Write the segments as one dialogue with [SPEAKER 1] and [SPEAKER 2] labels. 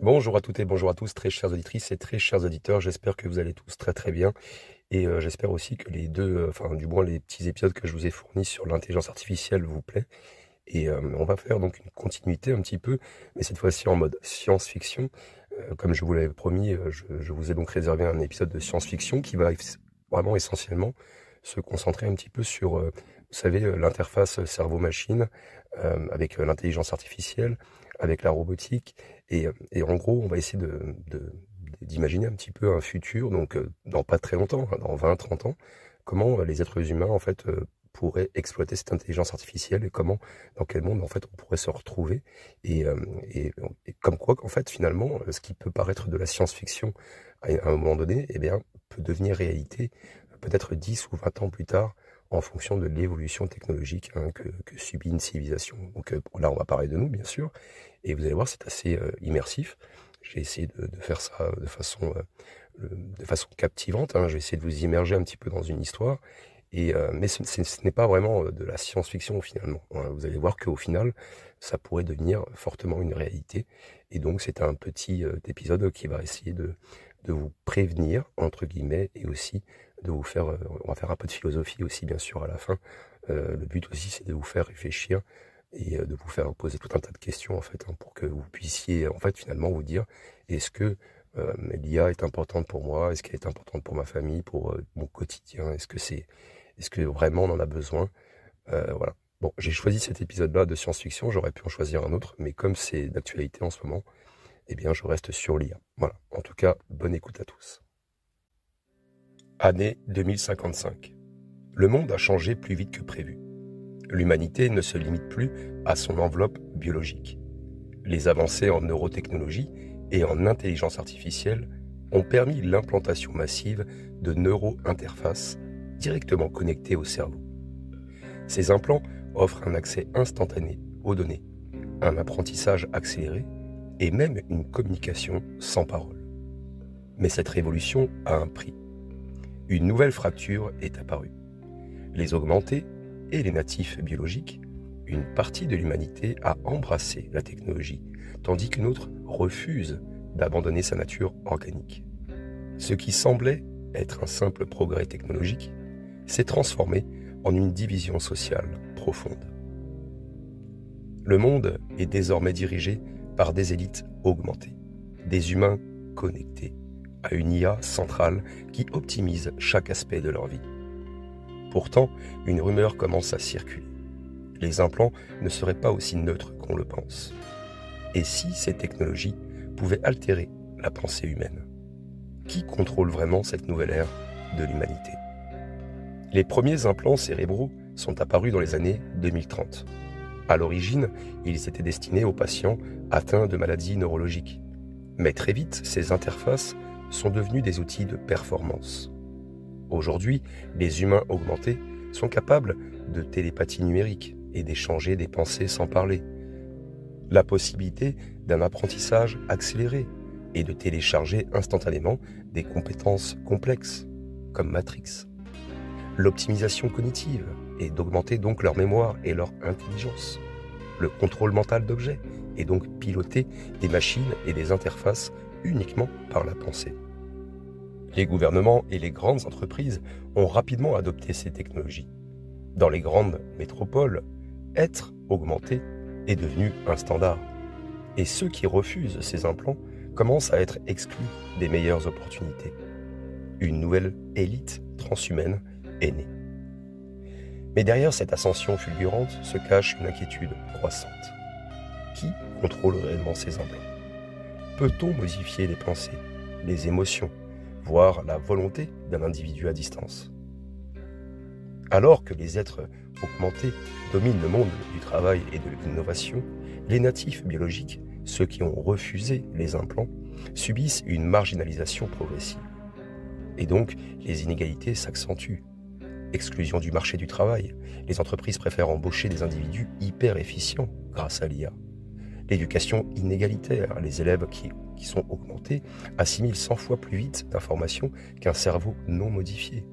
[SPEAKER 1] Bonjour à toutes et bonjour à tous, très chères auditrices et très chers auditeurs. J'espère que vous allez tous très très bien et j'espère aussi que les deux, enfin du moins les petits épisodes que je vous ai fournis sur l'intelligence artificielle vous plaît. Et on va faire donc une continuité un petit peu, mais cette fois-ci en mode science-fiction. Comme je vous l'avais promis, je vous ai donc réservé un épisode de science-fiction qui va vraiment essentiellement se concentrer un petit peu sur, vous savez, l'interface cerveau-machine avec l'intelligence artificielle, avec la robotique. Et en gros, on va essayer d'imaginer un petit peu un futur, donc dans pas très longtemps, hein, dans 20-30 ans, comment les êtres humains en fait pourraient exploiter cette intelligence artificielle et comment, dans quel monde en fait on pourrait se retrouver et, euh, et, et comme quoi qu'en fait finalement ce qui peut paraître de la science-fiction à un moment donné, eh bien peut devenir réalité peut-être 10 ou 20 ans plus tard en fonction de l'évolution technologique que subit une civilisation. Donc là on va parler de nous bien sûr et vous allez voir c'est assez immersif. J'ai essayé de faire ça de façon captivante, hein. Je vais essayer de vous immerger un petit peu dans une histoire mais ce n'est pas vraiment de la science-fiction finalement, hein. Vous allez voir qu'au final, ça pourrait devenir fortement une réalité. Et donc c'est un petit épisode qui va essayer de vous prévenir, entre guillemets, et aussi de vous faire, on va faire un peu de philosophie aussi bien sûr à la fin. Le but aussi c'est de vous faire réfléchir et de vous faire poser tout un tas de questions en fait, hein, pour que vous puissiez en fait finalement vous dire est-ce que l'IA est importante pour moi, est-ce qu'elle est importante pour ma famille, pour mon quotidien, est-ce que vraiment on en a besoin? Voilà. Bon, j'ai choisi cet épisode-là de science-fiction, j'aurais pu en choisir un autre, mais comme c'est d'actualité en ce moment, eh bien je reste sur l'IA. Voilà. En tout cas, bonne écoute à tous. Année 2055. Le monde a changé plus vite que prévu. L'humanité ne se limite plus à son enveloppe biologique. Les avancées en neurotechnologie et en intelligence artificielle ont permis l'implantation massive de neuro-interfaces directement connectées au cerveau. Ces implants offrent un accès instantané aux données, un apprentissage accéléré et même une communication sans parole. Mais cette révolution a un prix. Une nouvelle fracture est apparue. Les augmentés et les natifs biologiques, une partie de l'humanité a embrassé la technologie, tandis qu'une autre refuse d'abandonner sa nature organique. Ce qui semblait être un simple progrès technologique s'est transformé en une division sociale profonde. Le monde est désormais dirigé par des élites augmentées, des humains connectés à une IA centrale qui optimise chaque aspect de leur vie. Pourtant, une rumeur commence à circuler. Les implants ne seraient pas aussi neutres qu'on le pense. Et si ces technologies pouvaient altérer la pensée humaine? Qui contrôle vraiment cette nouvelle ère de l'humanité? Les premiers implants cérébraux sont apparus dans les années 2030. À l'origine, ils étaient destinés aux patients atteints de maladies neurologiques. Mais très vite, ces interfaces sont devenues des outils de performance. Aujourd'hui, les humains augmentés sont capables de télépathie numérique et d'échanger des pensées sans parler. La possibilité d'un apprentissage accéléré et de télécharger instantanément des compétences complexes, comme Matrix. L'optimisation cognitive et d'augmenter donc leur mémoire et leur intelligence. Le contrôle mental d'objets et donc piloter des machines et des interfaces uniquement par la pensée. Les gouvernements et les grandes entreprises ont rapidement adopté ces technologies. Dans les grandes métropoles, être augmenté est devenu un standard. Et ceux qui refusent ces implants commencent à être exclus des meilleures opportunités. Une nouvelle élite transhumaine est née. Mais derrière cette ascension fulgurante se cache une inquiétude croissante. Qui contrôle réellement ces implants? Peut-on modifier les pensées, les émotions, voire la volonté d'un individu à distance? Alors que les êtres augmentés dominent le monde du travail et de l'innovation, les natifs biologiques, ceux qui ont refusé les implants, subissent une marginalisation progressive. Et donc, les inégalités s'accentuent. Exclusion du marché du travail, les entreprises préfèrent embaucher des individus hyper efficients grâce à l'IA. L'éducation inégalitaire, les élèves qui sont augmentés assimilent 100 fois plus vite d'informations qu'un cerveau non modifié.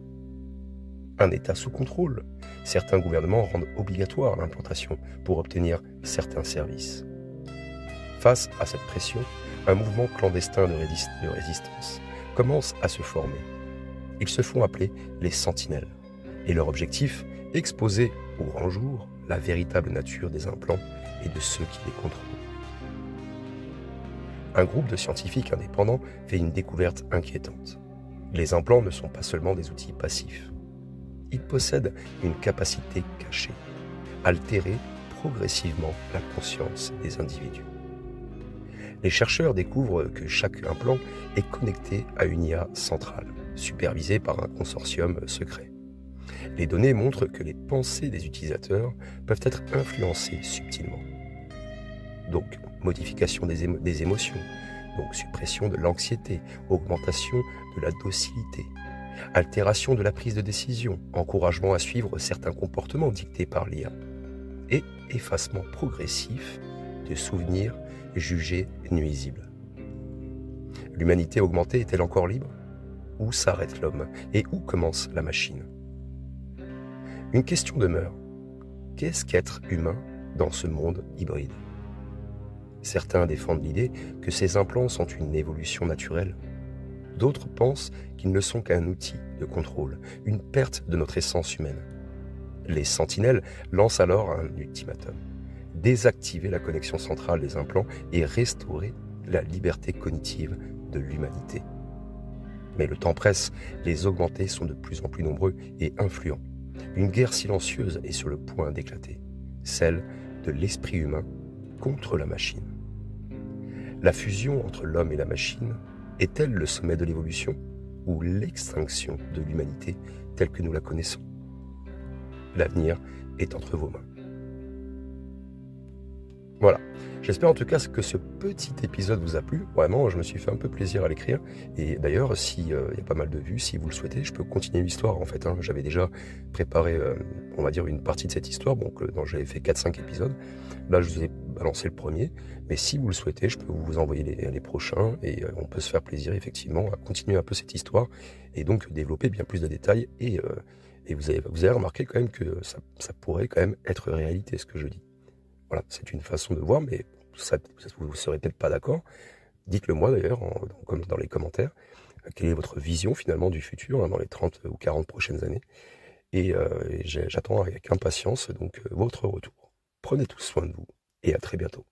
[SPEAKER 1] Un État sous contrôle. Certains gouvernements rendent obligatoire l'implantation pour obtenir certains services. Face à cette pression, un mouvement clandestin de résistance commence à se former. Ils se font appeler les sentinelles. Et leur objectif, exposer au grand jour la véritable nature des implants et de ceux qui les contrôlent. Un groupe de scientifiques indépendants fait une découverte inquiétante. Les implants ne sont pas seulement des outils passifs. Ils possèdent une capacité cachée, altérer progressivement la conscience des individus. Les chercheurs découvrent que chaque implant est connecté à une IA centrale, supervisée par un consortium secret. Les données montrent que les pensées des utilisateurs peuvent être influencées subtilement. Donc, modification des émotions, donc suppression de l'anxiété, augmentation de la docilité, altération de la prise de décision, encouragement à suivre certains comportements dictés par l'IA, et effacement progressif de souvenirs jugés nuisibles. L'humanité augmentée est-elle encore libre? Où s'arrête l'homme et où commence la machine? Une question demeure. Qu'est-ce qu'être humain dans ce monde hybride? Certains défendent l'idée que ces implants sont une évolution naturelle. D'autres pensent qu'ils ne sont qu'un outil de contrôle, une perte de notre essence humaine. Les sentinelles lancent alors un ultimatum. Désactiver la connexion centrale des implants et restaurer la liberté cognitive de l'humanité. Mais le temps presse, les augmentés sont de plus en plus nombreux et influents. Une guerre silencieuse est sur le point d'éclater, celle de l'esprit humain contre la machine. La fusion entre l'homme et la machine est-elle le sommet de l'évolution ou l'extinction de l'humanité telle que nous la connaissons? L'avenir est entre vos mains. Voilà, j'espère en tout cas que ce petit épisode vous a plu. Vraiment, je me suis fait un peu plaisir à l'écrire. Et d'ailleurs, s'il y a pas mal de vues, si vous le souhaitez, je peux continuer l'histoire en fait. J'avais déjà préparé, on va dire, une partie de cette histoire. Donc, j'avais fait 4-5 épisodes. Là, je vous ai balancé le premier. Mais si vous le souhaitez, je peux vous envoyer les prochains. Et on peut se faire plaisir, effectivement, à continuer un peu cette histoire. Et donc, développer bien plus de détails. Et vous avez remarqué quand même que ça pourrait quand même être réalité, ce que je dis. Voilà, c'est une façon de voir, mais vous ne serez peut-être pas d'accord. Dites-le moi d'ailleurs, comme dans les commentaires, quelle est votre vision finalement du futur dans les 30 ou 40 prochaines années. Et j'attends avec impatience donc votre retour. Prenez tous soin de vous et à très bientôt.